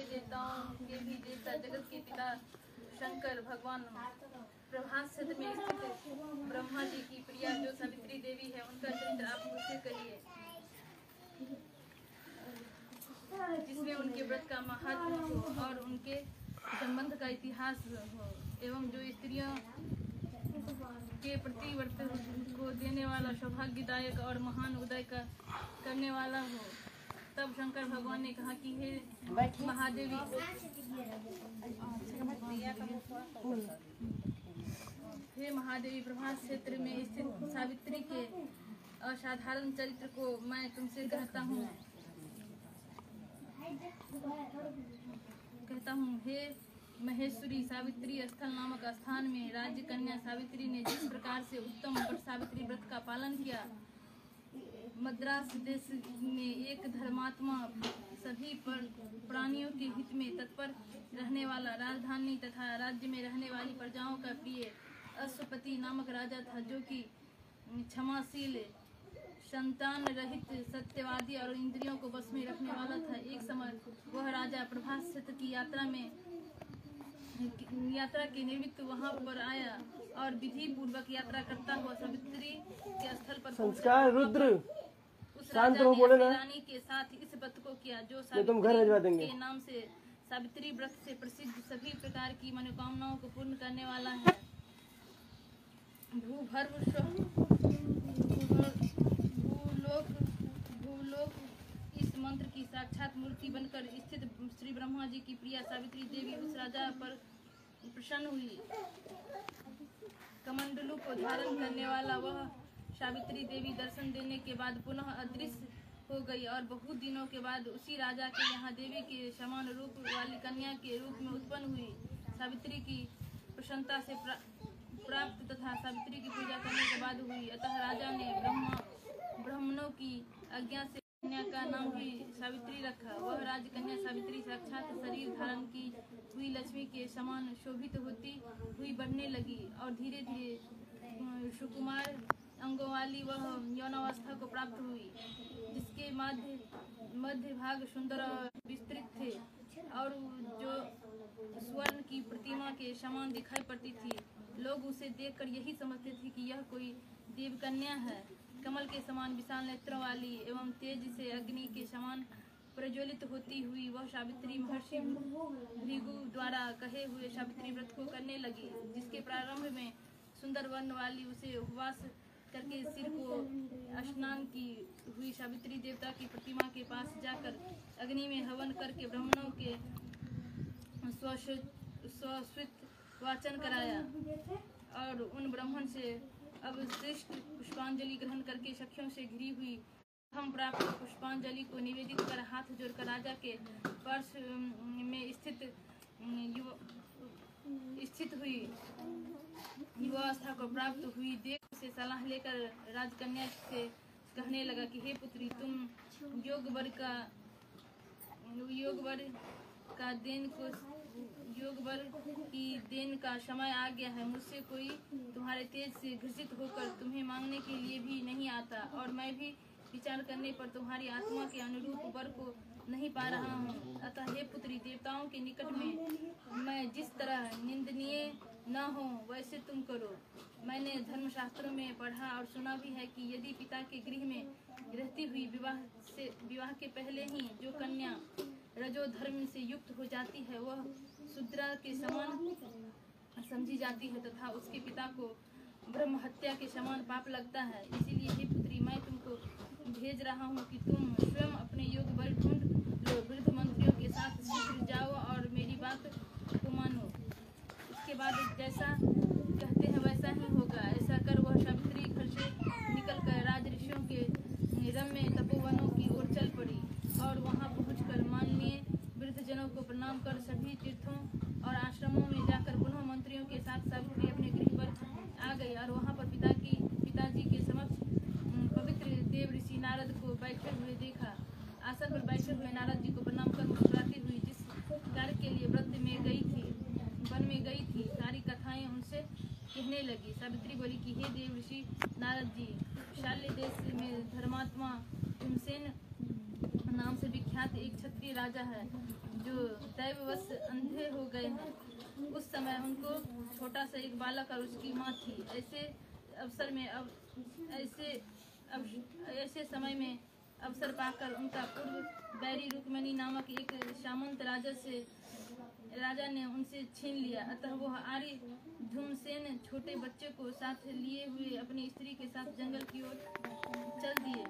सारे देवताओं के भी देवता जगत के पिता शंकर भगवान प्रभास क्षेत्र में स्थित ब्रह्मा जी की प्रिया जो सावित्री देवी है, उनका चरित्र आप मुझसे करिए, जिसमें उनके व्रत का महत्व हो और उनके संबंध का इतिहास हो, एवं जो स्त्रियों के प्रति व्रत को देने वाला सौभाग्यदायक और महान उदय का करने वाला हो। तब शंकर भगवान ने कहा कि हे महादेवी, प्रभास क्षेत्र में स्थित सावित्री के असाधारण चरित्र को मैं तुमसे कहता हूँ। हे महेश्वरी, सावित्री स्थल नामक स्थान में राज्य कन्या सावित्री ने जिस प्रकार से उत्तम वट सावित्री व्रत का पालन किया, मद्रास देश में एक धर्मात्मा सभी प्राणियों के हित में तत्पर रहने वाला, राजधानी तथा राज्य में रहने वाली प्रजाओं का प्रिय अश्वपति नामक राजा था, जो कि क्षमाशील, संतान रहित, सत्यवादी और इंद्रियों को बस में रखने वाला था। एक समय वह राजा प्रभास क्षेत्र की यात्रा के निमित्त वहां पर आया और विधि पूर्वक यात्रा करता हुआ सावित्री के स्थल पर संस्कार रुद्र उस राजा ने रानी के साथ इस व्रत को किया, जो सावित्री के नाम से सावित्री व्रत से प्रसिद्ध सभी प्रकार की मनोकामनाओं को पूर्ण करने वाला है। भूलोक इस मंत्र की साक्षात मूर्ति बनकर स्थित श्री ब्रह्मा जी की प्रिया सावित्री देवी उस राजा पर प्रसन्न हुई। कमंडलू को धारण करने वाला वह सावित्री देवी दर्शन देने के बाद पुनः अदृश्य हो गई और बहुत दिनों के बाद उसी राजा के यहाँ देवी के समान रूप वाली कन्या के रूप में उत्पन्न हुई। सावित्री की प्रसन्नता से प्राप्त तथा सावित्री की पूजा करने के बाद हुई। अतः राजा ने ब्राह्मणों की आज्ञा से कन्या का नाम भी सावित्री रखा। वह राजकन्या सावित्री साक्षात शरीर धारण की हुई लक्ष्मी के समान शोभित होती हुई बढ़ने लगी और धीरे धीरे सुकुमार अंगों वाली वह यौनावस्था को प्राप्त हुई, जिसके मध्य भाग सुंदर और विस्तृत थे और जो स्वर्ण की प्रतिमा के समान दिखाई पड़ती थी। लोग उसे देखकर यही समझते थे कि यह कोई देवकन्या है। कमल के समान विशाल नेत्रों वाली एवं तेज से अग्नि के समान प्रज्वलित होती हुई वह सावित्री महर्षि भृगु द्वारा कहे हुए सावित्री व्रत को करने लगी, जिसके प्रारंभ में सुंदर वर्ण वाली उसे उपवास करके सिर को स्नान की हुई सावित्री देवता की प्रतिमा के पास जाकर अग्नि में हवन करके ब्राह्मणों के स्वस्वित वाचन कराया और उन ब्राह्मण से अवशिष्ट पुष्पांजलि ग्रहण करके सखियों से घिरी हुई हम प्राप्त पुष्पांजलि को निवेदित कर हाथ जोड़कर राजा के पर्श में स्थित हुई युवावस्था को प्राप्त हुई देव से सलाह लेकर राजकन्या से कहने लगा कि हे पुत्री, तुम योग वर्ग की देन का समय आ गया है। मुझसे कोई तुम्हारे तेज से घृषित होकर तुम्हें मांगने के लिए भी नहीं आता और मैं भी विचार करने पर तुम्हारी आत्मा के अनुरूप वर को नहीं पा रहा हूँ। अतः हे पुत्री, देवताओं के निकट में मैं जिस तरह निंदनीय न हो वैसे तुम करो। मैंने धर्मशास्त्रों में पढ़ा और सुना भी है कि यदि पिता के गृह में रहती हुई विवाह के पहले ही जो कन्या रजो धर्म से युक्त हो जाती है वह शूद्रा के समान समझी जाती है तथा उसके पिता को ब्रह्म हत्या के समान पाप लगता है। इसीलिए हे पुत्री, मैं तुमको भेज रहा हूँ कि तुम स्वयं अपने योग बल ढूंढ लो, वृद्ध मंत्रियों के साथ शीघ्र जाओ और मेरी बात को मानो। इसके बाद जैसा कहते हैं वैसा ही होगा। ऐसा कर वह सावित्री घर से निकलकर राज ऋषियों के रम्य तपोवनों की ओर चल पड़ी और वहां पहुंचकर माननीय वृद्धजनों को प्रणाम कर सभी तीर्थों और आश्रमों में जाकर पुनः मंत्रियों के साथ सावित्री अपने गृह पर आ गई और वहां पर पिताजी के समक्ष पवित्र देव ऋषि नारद को बैठे हुए देखा। आसन पर बैठे हुए नारद जी को प्रणाम कर मुस्कुराती हुई जिस कार्य के लिए वन में गई थी सारी कथाएं उनसे कहने लगी। सावित्री बोली कि हे देव ऋषि नारद जी, शाल्य देश में धर्मात्मा भीमसेन नाम से विख्यात एक क्षत्रिय राजा है जो दैववश अंधे हो गए हैं। उस समय उनको छोटा सा एक बालक और उसकी माँ थी। ऐसे समय में अवसर पाकर उनका पूर्व बैरी रुक्मिणी नामक एक सामंत राजा ने उनसे छीन लिया। अतः वह आर्य धूमसेन छोटे बच्चे को साथ लिए हुए अपनी स्त्री के साथ जंगल की ओर चल दिए।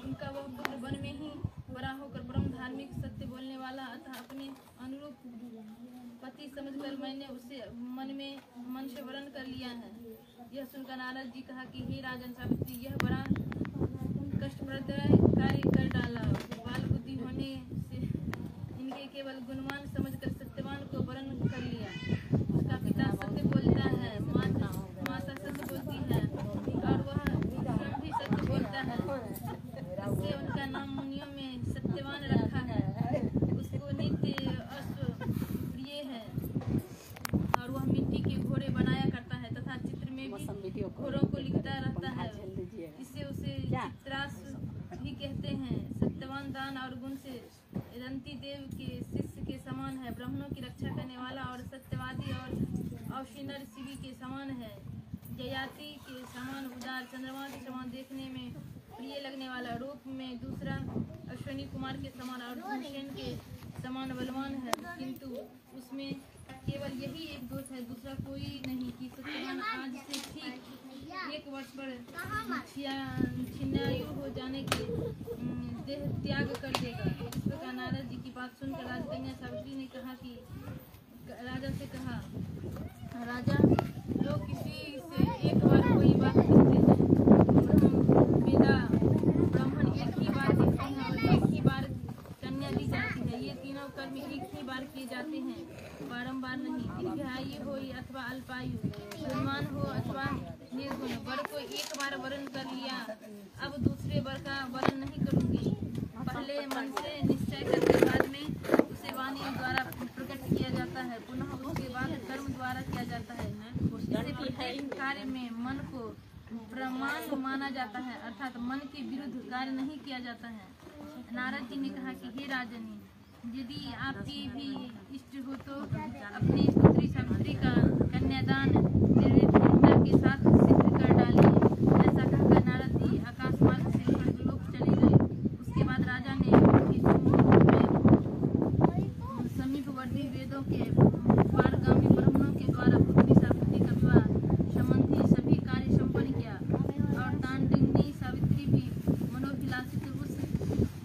उनका वह पुत्र वन में ही बड़ा होकर परम धार्मिक, सत्य बोलने वाला, अतः अपने अनुरूप पति समझकर मैंने उसे मन से वरण कर लिया है। यह सुनकर नारद जी कहा कि हे राजन सावित्री, यह बड़ा कष्टप्रद कार्य कर डाला। बाल बुद्धि होने से इनके केवल गुणवान समझकर सत्यवान को वरण कर लिया। उसका पिता सत्य बोलता है, माता सत्य बोलती है और वह स्वयं भी सत्य बोलता है। इससे उनका नाम मुनियों में सत्यवान रखा है। उसको नित्य अश्व प्रिय है और वह मिट्टी के घोड़े बनाया करता है तथा चित्र में भी घोड़ों को लिखता रहता है। इससे उसे चित्रास भी कहते हैं। सत्यवान दान और गुण से रंती देव के शिष्य के समान है। ब्राह्मणों की रक्षा करने वाला और सत्यवादी और अवशिनर शिवी के समान है। जयाति के समान उदार, चंद्रमा के समान देखने में प्रिय लगने वाला, रूप में दूसरा अश्विनी कुमार के समान और धूमसेन के समान बलवान है। किंतु उसमें केवल यही एक दोष है, दूसरा कोई नहीं कि सत्यवान आज से ठीक 1 वर्ष पर छिन्नायु हो जाने के देह त्याग कर देगा। इस प्रकार नारद जी की बात सुनकर राजकन्या सावित्री ने कहा कि राजा से कहा, राजा, लोग किसी से एक बार कोई बात करते हैं। ब्राह्मण एक ही बार कहते हैं और एक ही बार कन्या दी जाती है। ये तीनों कर्म एक ही बार किए जाते हैं, बारंबार नहीं। दीर्घायु हो अथवा अल्पायु, गुणवान हो अथवा निर्गुण, वर को एक बार वरण कर लिया, अब दूसरे वर का वरण नहीं करूंगी। पहले मन से निश्चय करके बाद में उसे वाणी द्वारा प्रकट किया जाता है, पुनः उसके बाद कर्म द्वारा किया जाता है। इससे प्रत्येक कार्य में मन को प्रमाण माना जाता है, अर्थात मन के विरुद्ध कार्य नहीं किया जाता है। नारद जी ने कहा कि हे राजनी, यदि आपकी भी इष्ट हो तो अपनी पुत्री सावित्री का कन्यादान निर्विघ्नता के साथ सिद्ध कर डालिए। ऐसा कहकर नारद जी आकाश मार्ग से स्वर्गलोक चले गए। उसके बाद राजा ने समीपवर्ती वेदों के पारगामी ब्राह्मणों के द्वारा पुत्री सावित्री का विवाह संबंधी सभी कार्य संपन्न किया और तांडिनी सावित्री भी मनोभिलाषित उस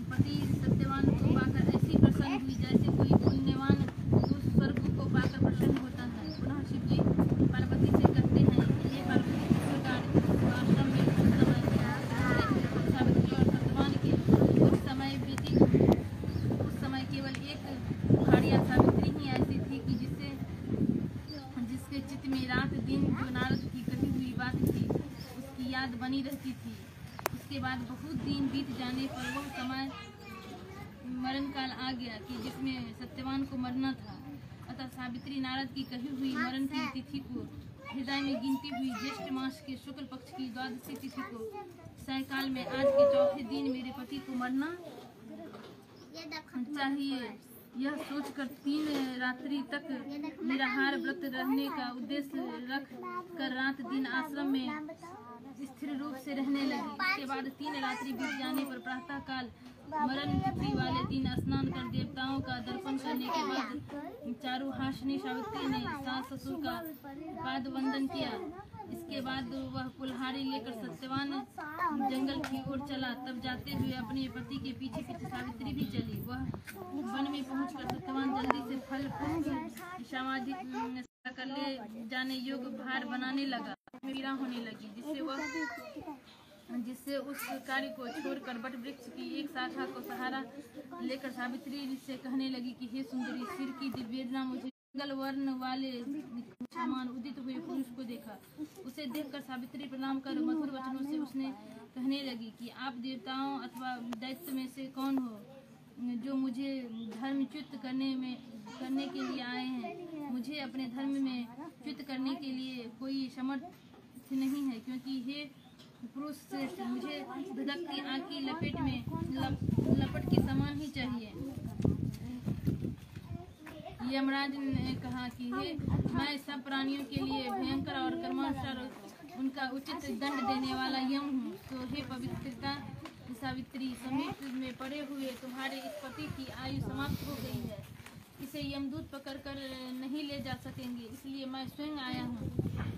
पति सत्यवान को पाकर ऐसी प्रसन्न हुई जैसे कोई पुण्यवान उस स्वर्ग को पाकर प्रसन्न होता है। पुनः शिव जी पार्वती से कहते हैं, ये पार्वती, इस प्रकार आश्रम में उस समय सावित्री और सत्यवान के कुछ समय बीती। उस समय केवल एक भाड़िया सावित्री ही ऐसी थी कि जिसके चित्त में रात दिन जो नारद की कही हुई बात थी उसकी याद बनी रहती थी। उसके बाद बहुत दिन बीत जाने पर वह समय मरण काल आ गया कि जिसमें सत्यवान को मरना था। अतः सावित्री नारद की कही हुई मरण की तिथि को हृदय में गिनती हुई ज्येष्ठ मास के शुक्ल पक्ष की 12वीं तिथि को सायकाल में आज के चौथे दिन मेरे पति को मरना चाहिए, यह सोचकर 3 रात्रि तक निराहार व्रत रहने का उद्देश्य रख कर रात दिन आश्रम में स्थिर रूप से रहने लगी। इसके बाद 3 रात्रि बीत जाने पर प्रातः काल मरण तिथि वाले दिन स्नान कर देवताओं का दर्शन करने के बाद चारुहासिनी सावित्री ने सास ससुर का पाद वंदन किया। इसके बाद वह कुल्हाड़ी लेकर सत्यवान जंगल की ओर चला। तब जाते हुए अपने पति के पीछे पीछे सावित्री भी चली। वह वन में पहुंचकर सत्यवान जल्दी से फल पुष्प समाधि कर ले जाने योग्य भार बनाने लगा। पीड़ा होने लगी जिससे उस कार्य को छोड़कर वट वृक्ष की एक शाखा को सहारा लेकर सावित्री से कहने लगी कि हे सुंदरी, सिर की दिव्यता मुझे मंगल वर्ण वाले समान उदित हुए पुरुष को देखा। उसे देखकर सावित्री प्रणाम कर मधुर वचनों से उसने कहने लगी कि आप देवताओं अथवा दैत्य में से कौन हो जो मुझे धर्मच्युत करने के लिए आए हैं। मुझे अपने धर्म में च्युत करने के लिए कोई समर्थ नहीं है, क्योंकि हे पुरुष श्रेष्ठ, मुझे धधकती आग की लपेट में लपट के समान ही चाहिए। यमराज ने कहा कि हे, मैं सब प्राणियों के लिए भयंकर और कर्मानुसार उनका उचित दंड देने वाला यम हूँ। तो हे पवित्रता सावित्री, समुद्र में पड़े हुए तुम्हारे इस पति की आयु समाप्त हो गई है। इसे यमदूत पकड़कर नहीं ले जा सकेंगे, इसलिए मैं स्वयं आया हूँ।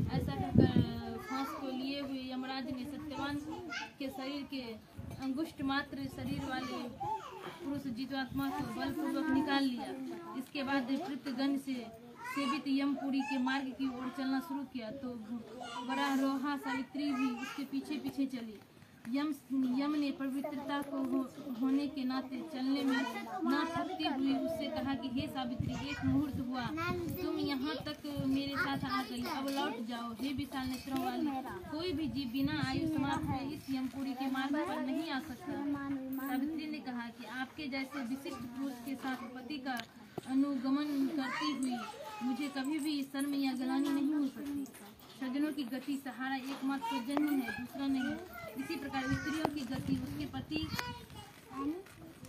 ऐसा कहकर फांस को लिए हुए यमराज ने सत्यवान के शरीर के अंगुष्ठ मात्र शरीर वाले पुरुष जीवात्मा को बलपूर्वक निकाल लिया। इसके बाद पृथ्वीगण से सेवित यमपुरी के मार्ग की ओर चलना शुरू किया, तो वरारोहा सावित्री भी उसके पीछे पीछे चली। यम ने पवित्रता को होने के नाते चलने में न थकती हुई उससे कहा कि हे सावित्री, एक मुहूर्त हुआ तुम यहाँ तक मेरे साथ आ गई, अब लौट जाओ। हे विशाल नेत्रों वाली, कोई भी जीव बिना आयु समाप्त हुए इस यमपुरी के मार्ग पर नहीं आ सकता। सावित्री ने कहा कि आपके जैसे विशिष्ट पुरुष के साथ पति का अनुगमन करती हुई मुझे कभी भी शर्म या ग्लानि नहीं हो सकती। सज्जनों की गति सहारा एकमात्र सज्जन ही है, दूसरा नहीं। इसी प्रकार स्त्रियों की गति उसके पति,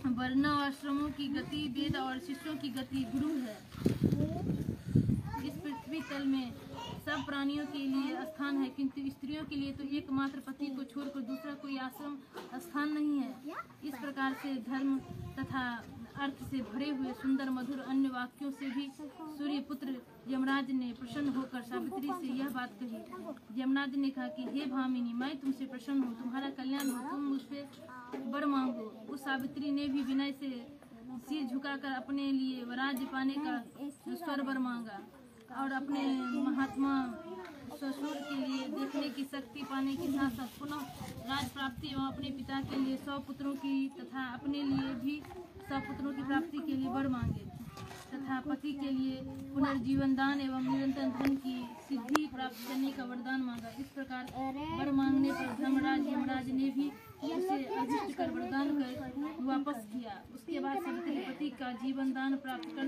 वर्ण और आश्रमों की गति वेद और शिष्यों की गति गुरु है। इस पृथ्वी तल में सब प्राणियों के लिए स्थान है, किंतु स्त्रियों के लिए तो एकमात्र पति को छोड़कर दूसरा कोई आश्रम स्थान नहीं है। इस प्रकार से धर्म तथा अर्थ से भरे हुए सुंदर मधुर अन्य वाक्यों से भी सूर्य पुत्र यमराज ने प्रसन्न होकर सावित्री से यह बात कही। यमराज ने कहा कि हे भामिनी, मैं तुमसे प्रसन्न हूँ, तुम्हारा कल्याण हो, तुम मुझसे वर मांगो। उस सावित्री ने भी विनय से सिर झुकाकर अपने लिए राज्य पाने का स्वर वर मांगा और अपने महात्मा ससुर के लिए देखने की शक्ति पाने के साथ साथ पुनः राज प्राप्ति एवं अपने पिता के लिए 100 पुत्रों की तथा अपने लिए भी 100 पुत्रों की प्राप्ति के लिए वर मांगे तथा पति के लिए पुनर्जीवन दान एवं निरंतर धन की सिद्धि प्राप्त करने का वरदान मांगा। इस प्रकार वर मांगने पर धर्मराज यमराज ने भी उसे अभिष्ट कर वरदान कर वापस किया। उसके बाद सावित्री पति का जीवन दान प्राप्त कर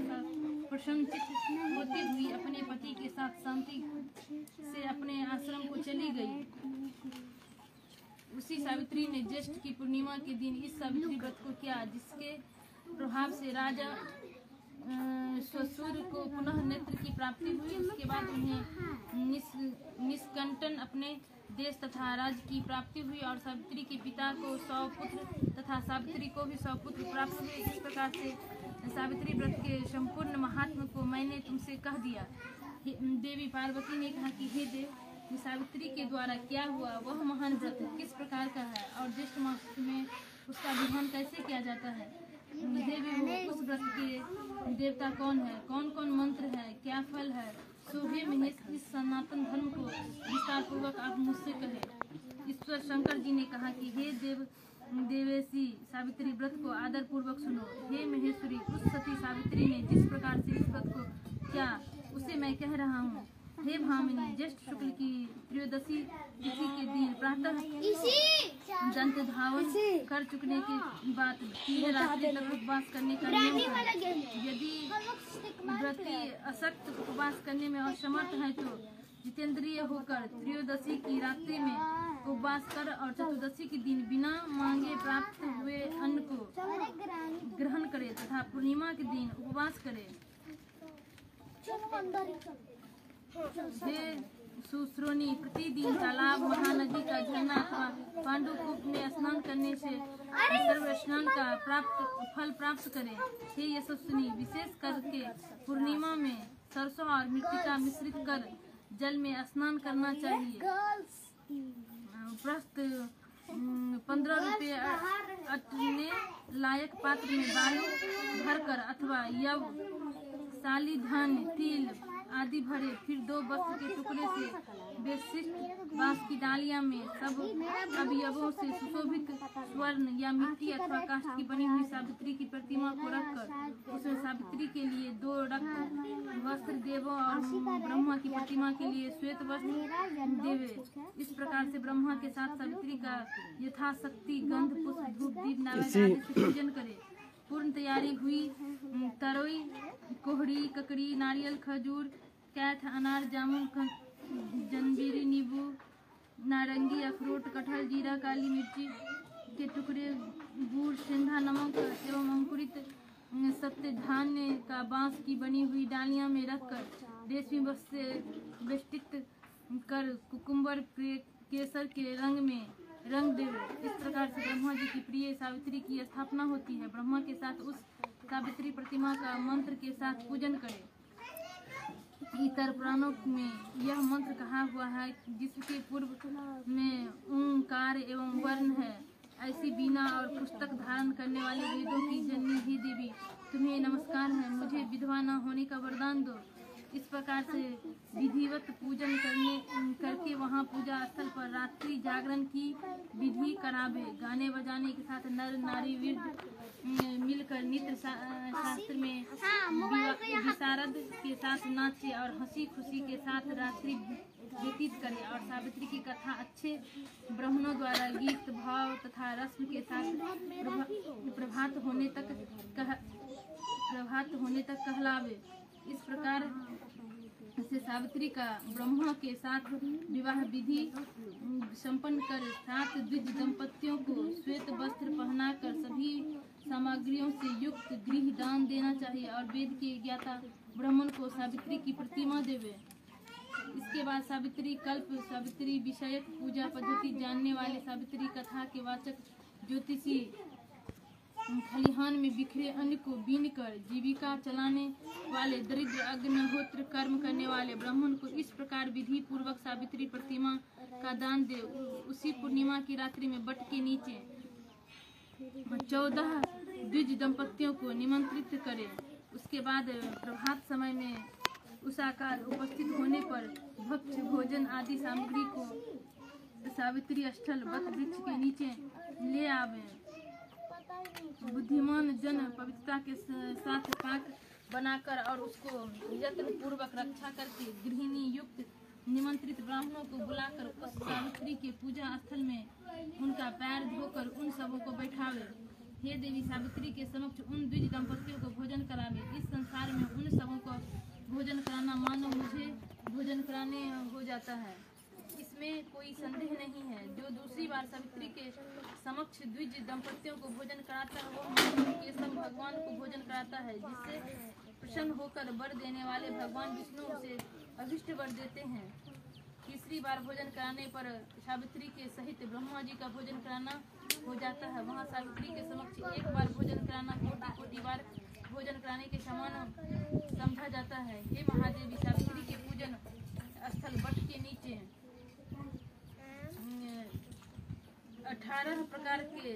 प्रसन्नचित्त होती हुई अपने पति के साथ शांति से अपने आश्रम को चली गई। उसी सावित्री ने ज्येष्ठ की पूर्णिमा के दिन इस सावित्री व्रत को किया, जिसके प्रभाव से राजा ससुर को पुनः नेत्र की प्राप्ति हुई। उसके बाद उन्हें निष्कंटन अपने देश तथा राज्य की प्राप्ति हुई और सावित्री के पिता को 100 पुत्र तथा सावित्री को भी 100 पुत्र प्राप्त हुए। इस प्रकार से सावित्री व्रत के संपूर्ण महात्म को मैंने तुमसे कह दिया। देवी पार्वती ने कहा कि हे देव, सावित्री के द्वारा क्या हुआ, वह महान व्रत किस प्रकार का है और ज्येष्ठ मास में उसका विधान कैसे किया जाता है। देवी, उस व्रत के देवता कौन है, कौन कौन मंत्र है, क्या फल है, सो हे महेश, इस सनातन धर्म को विस्तार पूर्वक आप मुझसे कहे। ईश्वर शंकर जी ने कहा कि हे देवेशी, सावित्री व्रत को आदर पूर्वक सुनो। हे महेश्वरी, उस सती सावित्री ने जिस प्रकार से इस व्रत को किया उसे मैं कह रहा हूँ। हे भामिनी, ज्येष्ठ शुक्ल की त्रयोदशी तिथि के दिन प्रातः दंत धावन कर चुकने के बाद 3 रात्रि तक उपवास करने का नियम है। यदि व्रती अशक्त उपवास करने में असमर्थ है तो जितेंद्रिय होकर त्रयोदशी की रात्रि में उपवास कर और चतुर्दशी के दिन बिना मांगे प्राप्त हुए अन्न को ग्रहण करे तथा पूर्णिमा के दिन उपवास करे। हे सुश्रोणी, प्रतिदिन तालाब, महानदी का झरना अथवा पांडुकूप में स्नान करने से सर्व स्नान का फल प्राप्त करें। हे यशस्विनी, विशेष करके पूर्णिमा में सरसों और मृतिका मिश्रित कर जल में स्नान करना चाहिए। प्रस्त 15 रुपये अटने लायक पात्र में बालू भरकर अथवा यव, साली, धान, तिल आदि भरे, फिर 2 वस्त्र के टुकड़े से विशिष्ट बांस की डालियां में सब अवयवों से सुशोभित स्वर्ण या मिट्टी अथवा काष्ठ की बनी हुई सावित्री की प्रतिमा को रखकर उसमें सावित्री के लिए 2 रक्त वस्त्र देवों और ब्रह्मा की प्रतिमा के लिए श्वेत वस्त्र देवे। इस प्रकार से ब्रह्मा के साथ सावित्री का यथाशक्ति गंध, पुष्प, धूप, दीप, नैवेद्य आदि से पूजन करे। पूर्ण तैयारी हुई तरोई, कोहड़ी, ककड़ी, नारियल, खजूर, कैथ, अनार, जामुन, जंजीरी, नींबू, नारंगी, अखरोट, कटहल, जीरा, काली मिर्ची के टुकड़े, गुड़, सेंधा नमक एवं अंकुरित सत्य धान्य का बांस की बनी हुई डालियां में रखकर रेशमी वस्त्र से बेष्टित कर कुकुम्बर केसर के रंग में रंग देवे। इस प्रकार से ब्रह्मा जी की प्रिय सावित्री की स्थापना होती है। ब्रह्मा के साथ उस सावित्री प्रतिमा का मंत्र के साथ पूजन करें। इतर पुराणों में यह मंत्र कहा हुआ है जिसके पूर्व में ओंकार एवं वर्ण है। ऐसी बीना और पुस्तक धारण करने वाले वेदों की जननी ही देवी, तुम्हें नमस्कार है। मुझे विधवा न होने का वरदान दो। इस प्रकार से विधिवत पूजन करके वहाँ पूजा स्थल पर रात्रि जागरण की विधि करावे। गाने बजाने के साथ नर नारी वृद्ध मिलकर नृत्य शास्त्र में विशारद के साथ नाचे और हंसी खुशी के साथ रात्रि व्यतीत करे और सावित्री की कथा अच्छे ब्राह्मणों द्वारा गीत भाव तथा रस्म के साथ प्रभात होने तक कहलावे। इस प्रकार से सावित्री का ब्रह्मा के साथ विवाह विधि संपन्न कर 7 द्विज दंपतियों को श्वेत वस्त्र पहनाकर सभी सामग्रियों से युक्त गृह दान देना चाहिए और वेद के ज्ञाता ब्राह्मण को सावित्री की प्रतिमा देवे। इसके बाद सावित्री कल्प सावित्री विषयक पूजा पद्धति जानने वाले सावित्री कथा के वाचक ज्योतिषी खलिहान में बिखरे अन्न को बीन कर जीविका चलाने वाले दरिद्र अग्निहोत्र कर्म करने वाले ब्राह्मण को इस प्रकार विधि पूर्वक सावित्री प्रतिमा का दान दे। उसी पूर्णिमा की रात्रि में बट के नीचे 14 द्विज दंपतियों को निमंत्रित करे। उसके बाद प्रभात समय में उषाकाल उपस्थित होने पर भक्ष भोजन आदि सामग्री को सावित्री स्थल बट वृक्ष के नीचे ले आवे। बुद्धिमान जन पवित्रता के साथ पाक बनाकर और उसको यत्न पूर्वक रक्षा करके गृहिणी युक्त निमंत्रित ब्राह्मणों को बुलाकर उस सावित्री के पूजा स्थल में उनका पैर धोकर उन सबों को बैठावे। हे देवी, सावित्री के समक्ष उन द्विज दंपतियों को भोजन करावे। इस संसार में उन सबों को भोजन कराना मानो मुझे भोजन कराने हो जाता है, इसमें कोई संदेह नहीं है। जो दूसरी बार सावित्री के समक्ष द्विज दंपतियों को भोजन कराता है वो केशव भगवान को भोजन कराता है, जिससे प्रसन्न होकर वर देने वाले भगवान विष्णु उसे अभिष्ट वर देते हैं। तीसरी बार भोजन कराने पर सावित्री के सहित ब्रह्मा जी का भोजन कराना हो जाता है। वहाँ सावित्री के समक्ष एक बार भोजन कराना कोटि बार भोजन कराने के समान समझा जाता है। हे महादेवी, सावित्री के पूजन स्थल बट के नीचे 18 प्रकार के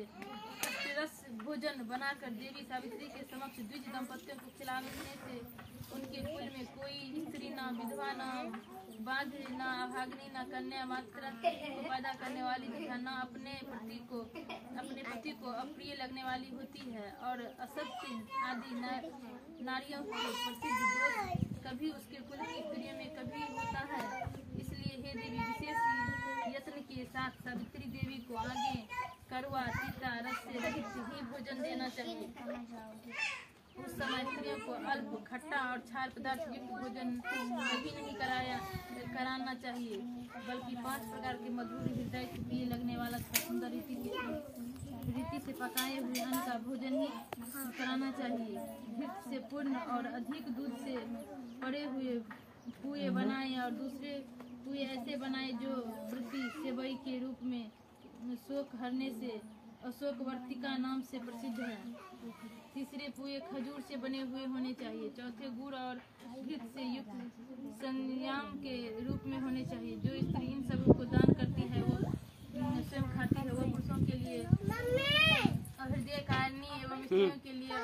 रस भोजन बनाकर देवी सावित्री के समक्ष द्विज दंपतियों को खिलाने से उनके कुल में कोई स्त्री न विधवा न बाध न अभाग्नि न कन्या मात्र को पैदा करने वाली तथा न अपने पति को अप्रिय लगने वाली होती है और असत्य आदि नारियों के प्रसिद्ध दोष कभी उसके कुल की स्त्रियों में कभी होता है। इसलिए हे देवी, विशेष यत्न के साथ सावित्री देवी को आगे कड़वा तीता रस से रहित ही भोजन देना चाहिए। उस समय स्त्रियों को अल्प खट्टा और क्षार पदार्थ युक्त भोजन कभी नहीं कराना चाहिए, बल्कि 5 प्रकार के मधुर हृदय से प्रिय लगने वाला सुंदर रीति से पकाए हुए अन्न का भोजन ही कराना चाहिए। घृत से पूर्ण और अधिक दूध से पड़े हुए पुए बनाए और दूसरे पुए ऐसे बनाए जो वृद्धि सेवई के रूप में शोक हरने से अशोकवर्तिका नाम से प्रसिद्ध है। तीसरे पुए खजूर से बने हुए होने चाहिए। चौथे गुड़ और घृत से युक्त संयाम के रूप में होने चाहिए। जो स्त्री इन सब को दान करती है वो स्वयं खाती है, वो पुरुषों के लिए हृदय कारिणी एवं स्त्रियों के लिए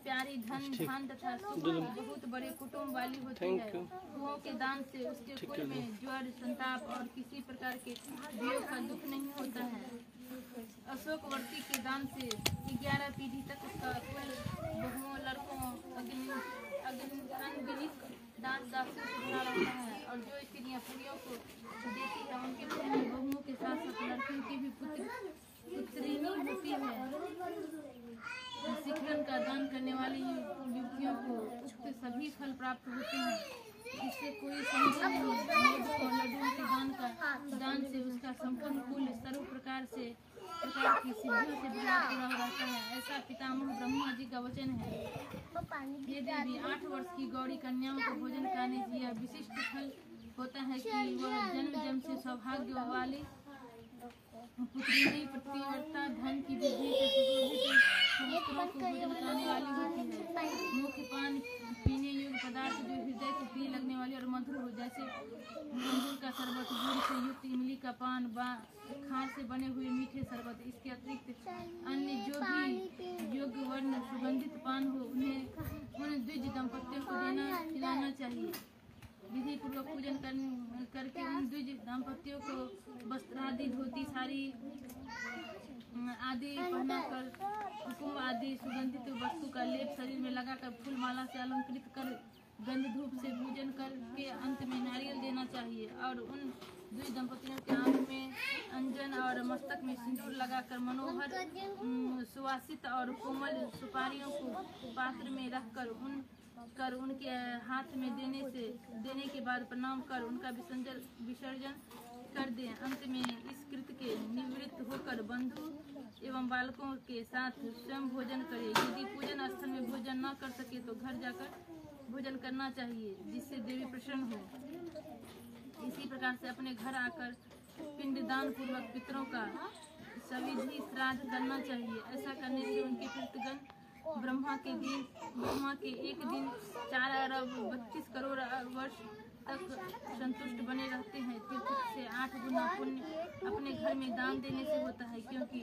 प्यारी धन तथा बहुत बड़े कुटुंब वाली होती है। गुओं के दान से उसके कुल में ज्वर संताप और किसी प्रकार के वियोग का दुख नहीं होता है। अशोकवर्ती के दान से 11 पीढ़ी तक उसका कुल बहुओं लड़कों अनगिनत दास दासियों से भरा रहता है। और जो स्त्रियां पुरियों को देती है उनके कुल में बहुओं के साथ साथ लड़कियों की भी पुत्रिनी होती है। शिखरण का दान करने वाली युवतियों को उक्त सभी फल प्राप्त होते हैं। इससे कोई संशय नहीं। और लड्डुओं के दान से उसका संपूर्ण कुल सर्व प्रकार से प्रकार की सिद्धियों से पूरा रहता है। ऐसा पितामह ब्रह्मा जी का वचन है। ये देवी 8 वर्ष की गौरी कन्याओं को भोजन कराने से यह विशिष्ट फल होता है कि वह जन्म से सौभाग्य वाली पुत्री नहीं, प्रतिव्रता, धन की वृद्धि से सुशोभित पुत्रों को भोजन कराने वाली होती है। मुख्य पान पीने योग्य पदार्थ जो हृदय को प्रिय लगने वाली और मधुर हो, जैसे अंगूर का शरबत, गुड़ से युक्त इमली का पान, खार से बने हुए मीठे शरबत। इसके अतिरिक्त अन्य जो भी योग्य वर्ण सुगंधित पान हो उन्हें द्विज दंपतियों को खिलाना चाहिए। विधि पूर्वक पूजन करके उन द्विज दंपतियों को वस्त्रादि, धोती, साड़ी आदि पहनाकर, कुकुम आदि सुगंधित वस्तु का लेप शरीर में लगाकर, फूल माला से अलंकृत कर, गंध धूप से पूजन करके अंत में नारियल देना चाहिए। और उन द्विज दंपतियों के आंख में अंजन और मस्तक में सिंदूर लगाकर मनोहर सुवासित और कोमल सुपारियों को पात्र में रखकर उनके हाथ में देने के बाद प्रणाम कर उनका विसर्जन कर दें। अंत में इस कृत्य के निवृत्त होकर बंधु एवं बालकों के साथ स्वयं भोजन करें। यदि पूजन स्थल में भोजन न कर सके तो घर जाकर भोजन करना चाहिए, जिससे देवी प्रसन्न हो। इसी प्रकार से अपने घर आकर पिंडदान पूर्वक पितरों का सविधि श्राद्ध करना चाहिए। ऐसा करने से उनके पितृगण ब्रह्मा के एक दिन 4 अरब 32 करोड़ वर्ष तक संतुष्ट बने रहते हैं। तीर्थ से 8 गुना पुण्य अपने घर में दान देने से होता है, क्योंकि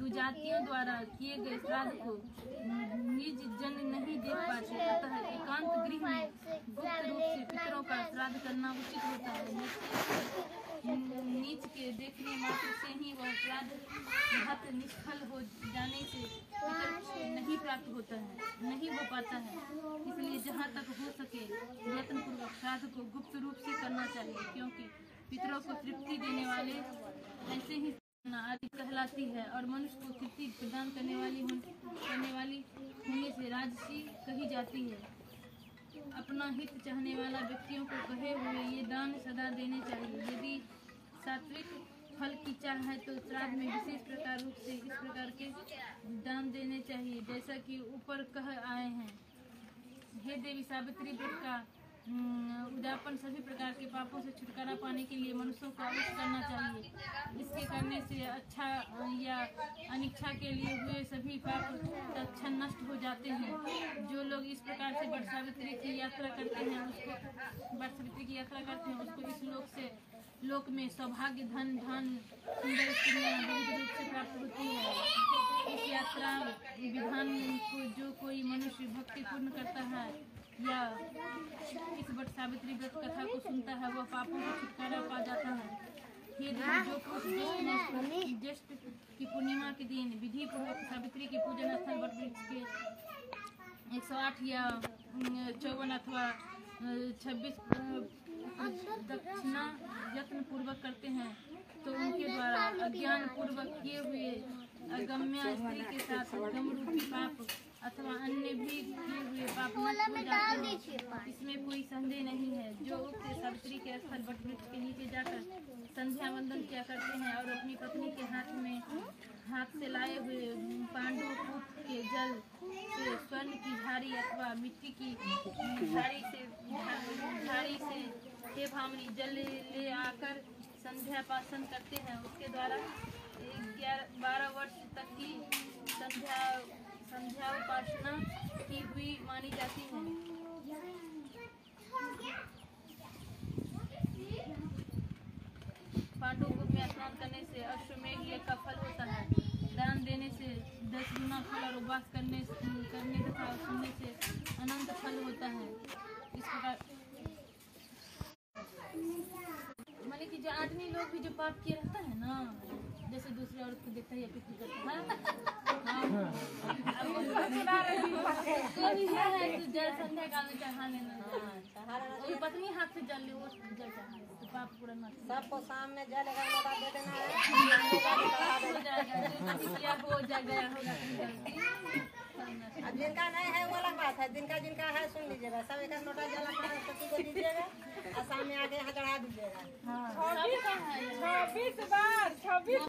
दुजातियों द्वारा किए गए श्राद्ध को निज जन नहीं देख पाते, अतः एकांत गृह में गुप्त रूप से पितरों का श्राद्ध करना उचित होता है। नीच के देखने मात्र से ही वह श्राद्ध महत निष्फल हो जाने से पितर नहीं प्राप्त होता है, नहीं हो पाता है। इसलिए जहाँ तक हो सके यत्न पूर्वक श्राद्ध को गुप्त रूप से करना चाहिए, क्योंकि पितरों को तृप्ति देने वाले ऐसे ही आदि कहलाती है और मनुष्य को तृप्ति प्रदान करने वाली होने से राजसी कही जाती है। अपना हित चाहने वाला व्यक्तियों को कहे हुए ये दान सदा देने चाहिए। यदि सात्विक फल की चाह है तो श्राद्ध में विशेष प्रकार रूप से इस प्रकार के दान देने चाहिए, जैसा कि ऊपर कह आए हैं। हे देवी, सावित्री व्रत का उद्यापन सभी प्रकार के पापों से छुटकारा पाने के लिए मनुष्यों को अवश्य करना चाहिए। इसके करने से अच्छा या अनिच्छा के लिए हुए सभी पाप तत्क्षण नष्ट हो जाते हैं। जो लोग इस प्रकार से वट सावित्री की यात्रा करते हैं उसको इस लोक में सौभाग्य, धन, सुंदर स्त्रियां विविध रूप से प्राप्त होती है। इस यात्रा विधान को जो कोई मनुष्य भक्ति पूर्ण करता है या इस वट सावित्री व्रत कथा को सुनता है, वह पापों से छुटकारा पा जाता है। ये जो पुरुष ज्येष्ठ की पूर्णिमा के दिन विधि पूर्वक सावित्री के पूजन स्थल वट वृक्ष के 108 या 54 अथवा 26 दक्षिणा यत्न पूर्वक करते हैं, तो उनके द्वारा अज्ञान पूर्वक किए हुए अगम्य स्त्री के साथ गम रूपी पाप अथवा अन्य भी किए हुए पाप नष्ट हो जाते हैं। इसमें कोई संदेह नहीं है। जो उक्त सावित्री के स्थल वट वृक्ष के नीचे जाकर संध्या वंदन किया करते हैं और अपनी पत्नी के हाथ से लाए हुए पांडु कूप के जल से स्वर्ण की झाड़ी अथवा मिट्टी की झाड़ी से हे भामनी जल ले आकर संध्या पासन करते हैं, उसके द्वारा 12 वर्ष तक की संध्या उपासना की हुई मानी जाती है। पांडुकूप में स्नान करने से अश्वमेघ यज्ञ का फल होता है। दान देने से 10 गुना फल और उपवास करने तथा सुनने से अनंत फल होता है। इस प्रकार माने कि जो आदमी लोग भी जो पाप किए रहता है ना, जैसे दूसरे औरत को देखता है या पितृ करता है, जल संध्या काल में चढ़ा लेना, पत्नी हाथ से जल ले वो जल चढ़ा तो पाप पूरा न सबको सामने जल दे देना है, हो जाएगा अब जिनका नहीं है वो अलग बात है, जिनका है सुन लीजिएगा। सब एक लोटा जल अपना पति को दीजिएगा और सामने आके यहाँ चढ़ा दीजिएगा। 26 बार